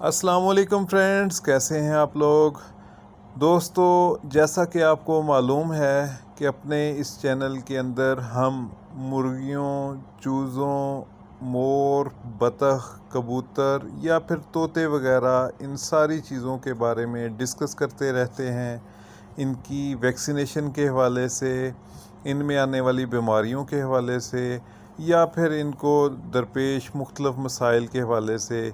अस्सलाम वालेकुम फ्रेंड्स, कैसे हैं आप लोग। दोस्तों, जैसा कि आपको मालूम है कि अपने इस चैनल के अंदर हम मुर्गियों, चूज़ों, मोर, बतख, कबूतर या फिर तोते वगैरह इन सारी चीज़ों के बारे में डिस्कस करते रहते हैं। इनकी वैक्सीनेशन के हवाले से, इनमें आने वाली बीमारियों के हवाले से या फिर इनको दरपेश मुख्तलिफ़ मसाइल के हवाले से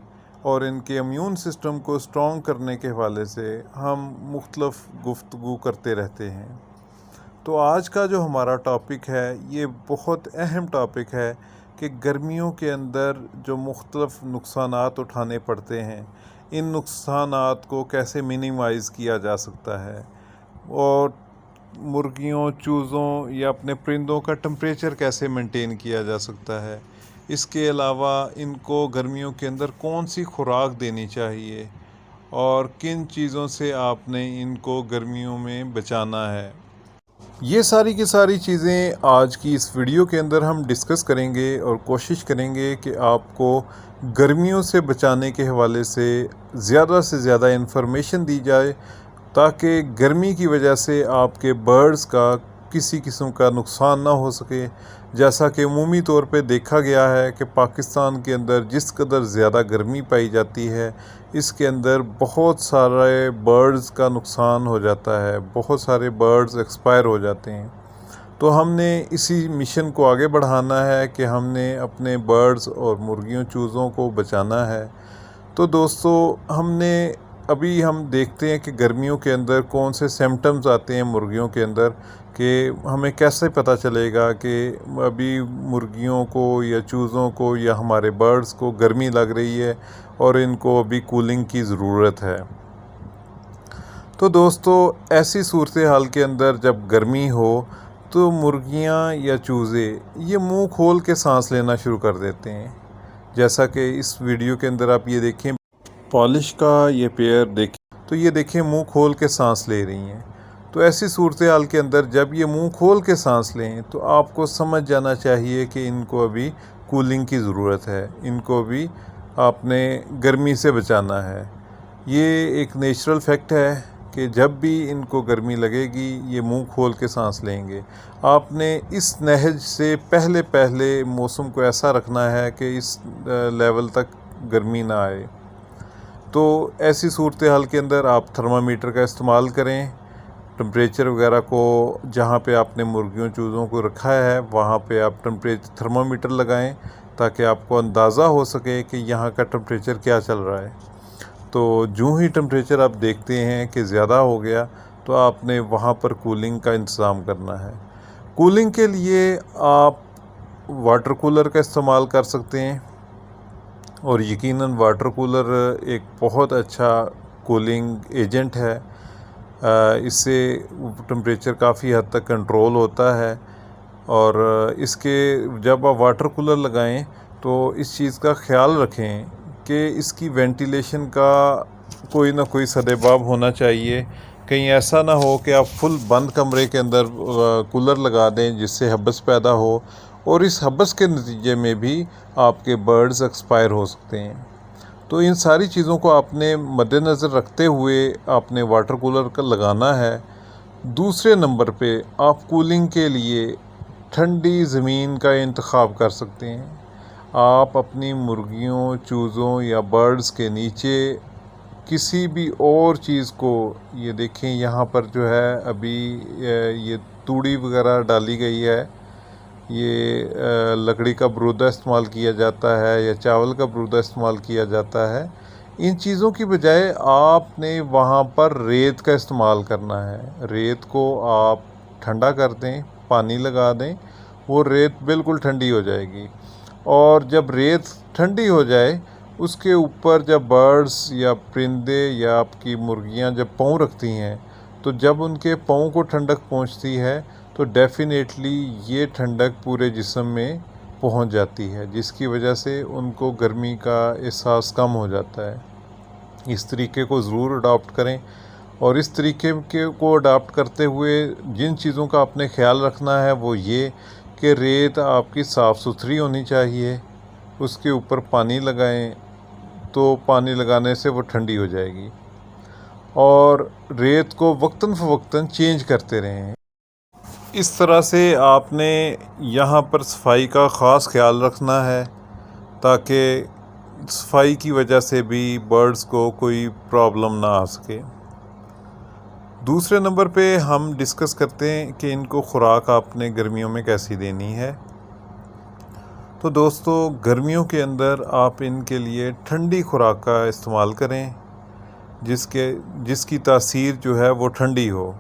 और इनके इम्यून सिस्टम को स्ट्रॉन्ग करने के हवाले से हम मुख्तलिफ़ गुफ्तगू करते रहते हैं। तो आज का जो हमारा टॉपिक है ये बहुत अहम टॉपिक है कि गर्मियों के अंदर जो मुख्तलिफ़ नुकसानात उठाने पड़ते हैं, इन नुकसानात को कैसे मिनिमाइज़ किया जा सकता है और मुर्गियों, चूज़ों या अपने परिंदों का टेम्परेचर कैसे मेंटेन किया जा सकता है। इसके अलावा इनको गर्मियों के अंदर कौन सी खुराक देनी चाहिए और किन चीज़ों से आपने इनको गर्मियों में बचाना है। ये सारी की सारी चीज़ें आज की इस वीडियो के अंदर हम डिस्कस करेंगे और कोशिश करेंगे कि आपको गर्मियों से बचाने के हवाले से ज़्यादा इन्फॉर्मेशन दी जाए ताकि गर्मी की वजह से आपके बर्ड्स का किसी किस्म का नुकसान ना हो सके। जैसा कि अमूमी तौर पे देखा गया है कि पाकिस्तान के अंदर जिस कदर ज़्यादा गर्मी पाई जाती है, इसके अंदर बहुत सारे बर्ड्स का नुकसान हो जाता है, बहुत सारे बर्ड्स एक्सपायर हो जाते हैं। तो हमने इसी मिशन को आगे बढ़ाना है कि हमने अपने बर्ड्स और मुर्गियों, चूज़ों को बचाना है। तो दोस्तों, हम देखते हैं कि गर्मियों के अंदर कौन से सिम्टम्स आते हैं मुर्गियों के अंदर, कि हमें कैसे पता चलेगा कि अभी मुर्गियों को या चूज़ों को या हमारे बर्ड्स को गर्मी लग रही है और इनको अभी कूलिंग की ज़रूरत है। तो दोस्तों, ऐसी सूरत हाल के अंदर जब गर्मी हो तो मुर्गियां या चूज़े ये मुंह खोल के सांस लेना शुरू कर देते हैं। जैसा कि इस वीडियो के अंदर आप ये देखें, पॉलिश का ये पेयर देखें तो ये देखें मुंह खोल के सांस ले रही हैं। तो ऐसी सूरत हाल के अंदर जब ये मुंह खोल के सांस लें तो आपको समझ जाना चाहिए कि इनको अभी कूलिंग की ज़रूरत है, इनको अभी आपने गर्मी से बचाना है। ये एक नेचुरल फैक्ट है कि जब भी इनको गर्मी लगेगी ये मुंह खोल के सांस लेंगे। आपने इस नहज से पहले मौसम को ऐसा रखना है कि इस लेवल तक गर्मी ना आए। तो ऐसी सूरत हाल के अंदर आप थर्मामीटर का इस्तेमाल करें। टेम्परेचर वगैरह को जहाँ पे आपने मुर्गियों, चूज़ों को रखा है वहाँ पे आप थर्मामीटर लगाएं ताकि आपको अंदाज़ा हो सके कि यहाँ का टेम्परेचर क्या चल रहा है। तो जो ही टेम्परेचर आप देखते हैं कि ज़्यादा हो गया तो आपने वहाँ पर कूलिंग का इंतज़ाम करना है। कूलिंग के लिए आप वाटर कूलर का इस्तेमाल कर सकते हैं और यकीनन वाटर कूलर एक बहुत अच्छा कूलिंग एजेंट है। इससे टेम्परेचर काफ़ी हद तक कंट्रोल होता है और इसके जब आप वाटर कूलर लगाएं तो इस चीज़ का ख्याल रखें कि इसकी वेंटिलेशन का कोई ना कोई सदेबाब होना चाहिए। कहीं ऐसा ना हो कि आप फुल बंद कमरे के अंदर कूलर लगा दें जिससे हब्स पैदा हो और इस हब्स के नतीजे में भी आपके बर्ड्स एक्सपायर हो सकते हैं। तो इन सारी चीज़ों को आपने मद्देनज़र रखते हुए आपने वाटर कूलर का लगाना है। दूसरे नंबर पे आप कूलिंग के लिए ठंडी ज़मीन का इंतखाब कर सकते हैं। आप अपनी मुर्गियों, चूज़ों या बर्ड्स के नीचे किसी भी और चीज़ को, ये देखें यहाँ पर जो है अभी ये तूड़ी वगैरह डाली गई है, ये लकड़ी का बरूदा इस्तेमाल किया जाता है या चावल का बरूदा इस्तेमाल किया जाता है। इन चीज़ों की बजाय आपने वहाँ पर रेत का इस्तेमाल करना है। रेत को आप ठंडा कर दें, पानी लगा दें, वो रेत बिल्कुल ठंडी हो जाएगी और जब रेत ठंडी हो जाए उसके ऊपर जब बर्ड्स या परिंदे या आपकी मुर्गियाँ जब पाँव रखती हैं तो जब उनके पाँव को ठंडक पहुँचती है तो डेफ़िनेटली ये ठंडक पूरे जिस्म में पहुंच जाती है, जिसकी वजह से उनको गर्मी का एहसास कम हो जाता है। इस तरीके को ज़रूर अडॉप्ट करें और इस तरीके को अडॉप्ट करते हुए जिन चीज़ों का आपने ख्याल रखना है वो ये कि रेत आपकी साफ़ सुथरी होनी चाहिए, उसके ऊपर पानी लगाएं, तो पानी लगाने से वो ठंडी हो जाएगी। और रेत को वक्तन फ़वक्तन चेंज करते रहें। इस तरह से आपने यहाँ पर सफाई का ख़ास ख्याल रखना है ताकि सफाई की वजह से भी बर्ड्स को कोई प्रॉब्लम ना आ सके। दूसरे नंबर पे हम डिस्कस करते हैं कि इनको खुराक आपने गर्मियों में कैसी देनी है। तो दोस्तों, गर्मियों के अंदर आप इनके लिए ठंडी खुराक का इस्तेमाल करें जिसकी तासीर जो है वो ठंडी हो।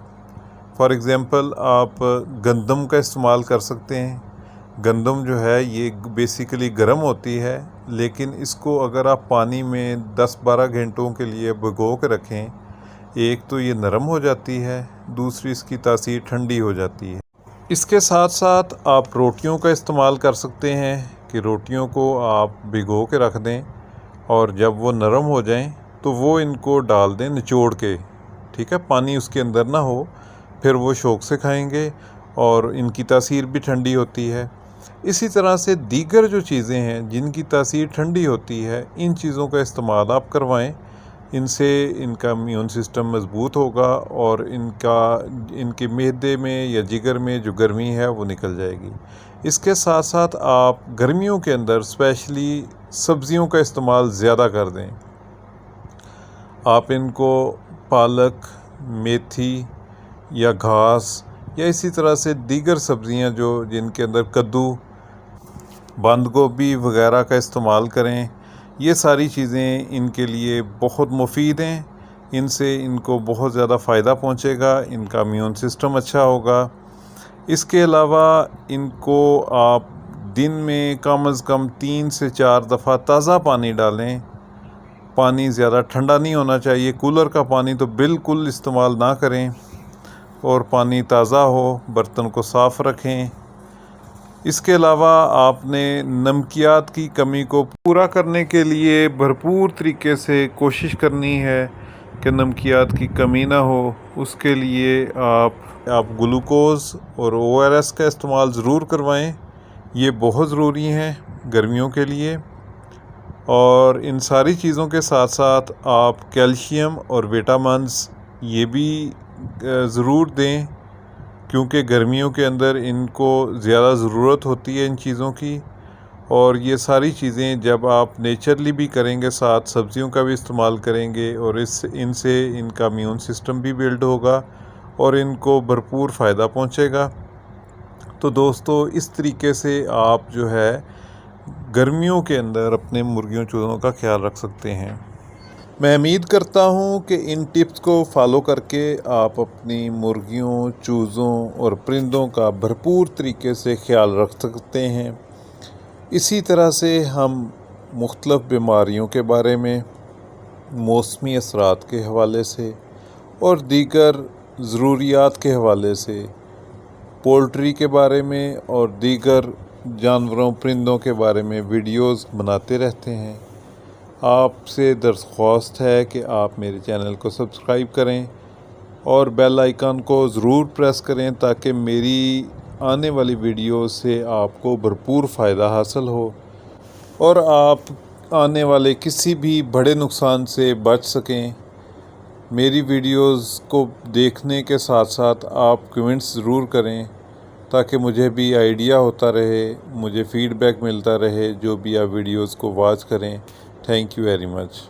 फॉर एग्ज़ाम्पल आप गंदम का इस्तेमाल कर सकते हैं। गंदम जो है ये बेसिकली गर्म होती है, लेकिन इसको अगर आप पानी में 10-12 घंटों के लिए भिगो के रखें, एक तो ये नरम हो जाती है, दूसरी इसकी तासीर ठंडी हो जाती है। इसके साथ साथ आप रोटियों का इस्तेमाल कर सकते हैं कि रोटियों को आप भिगो के रख दें और जब वो नरम हो जाएं तो वो इनको डाल दें निचोड़ के, ठीक है, पानी उसके अंदर ना हो, फिर वो शौक़ से खाएंगे और इनकी तासीर भी ठंडी होती है। इसी तरह से दीगर जो चीज़ें हैं जिनकी तासीर ठंडी होती है, इन चीज़ों का इस्तेमाल आप करवाएं। इनसे इनका इम्यून सिस्टम मज़बूत होगा और इनके मैदे में या जिगर में जो गर्मी है वो निकल जाएगी। इसके साथ साथ आप गर्मियों के अंदर स्पेशली सब्ज़ियों का इस्तेमाल ज़्यादा कर दें। आप इनको पालक, मेथी या घास या इसी तरह से दीगर सब्ज़ियां जो जिनके अंदर कद्दू, बंद गोभी वगैरह का इस्तेमाल करें। ये सारी चीज़ें इनके लिए बहुत मुफीद हैं। इनसे इनको बहुत ज़्यादा फ़ायदा पहुंचेगा, इनका इम्यून सिस्टम अच्छा होगा। इसके अलावा इनको आप दिन में कम से कम 3 से 4 दफ़ा ताज़ा पानी डालें। पानी ज़्यादा ठंडा नहीं होना चाहिए, कूलर का पानी तो बिल्कुल इस्तेमाल ना करें और पानी ताज़ा हो, बर्तन को साफ़ रखें। इसके अलावा आपने नमकियात की कमी को पूरा करने के लिए भरपूर तरीके से कोशिश करनी है कि नमकियात की कमी ना हो। उसके लिए आप ग्लूकोज़ और ORS का इस्तेमाल ज़रूर करवाएं। ये बहुत ज़रूरी हैं गर्मियों के लिए। और इन सारी चीज़ों के साथ साथ आप कैल्शियम और विटामिन्स ये भी ज़रूर दें, क्योंकि गर्मियों के अंदर इनको ज़्यादा ज़रूरत होती है इन चीज़ों की। और ये सारी चीज़ें जब आप नेचुरली भी करेंगे, साथ सब्ज़ियों का भी इस्तेमाल करेंगे और इनसे इनका इम्यून सिस्टम भी बिल्ड होगा और इनको भरपूर फ़ायदा पहुंचेगा। तो दोस्तों, इस तरीके से आप जो है गर्मियों के अंदर अपने मुर्गियों चूज़ों का ख्याल रख सकते हैं। मैं उम्मीद करता हूँ कि इन टिप्स को फॉलो करके आप अपनी मुर्गियों, चूज़ों और परिंदों का भरपूर तरीके से ख्याल रख सकते हैं। इसी तरह से हम मुख्तलिफ़ बीमारियों के बारे में, मौसमी असरात के हवाले से और दीगर ज़रूरियात के हवाले से, पोल्ट्री के बारे में और दीगर जानवरों, परिंदों के बारे में वीडियोज़ बनाते रहते हैं। आपसे दरख्वास्त है कि आप मेरे चैनल को सब्सक्राइब करें और बेल आइकन को ज़रूर प्रेस करें ताकि मेरी आने वाली वीडियो से आपको भरपूर फ़ायदा हासिल हो और आप आने वाले किसी भी बड़े नुकसान से बच सकें। मेरी वीडियोस को देखने के साथ साथ आप कमेंट्स ज़रूर करें ताकि मुझे भी आइडिया होता रहे, मुझे फ़ीडबैक मिलता रहे जो भी आप वीडियोस को वॉच करें। Thank you very much.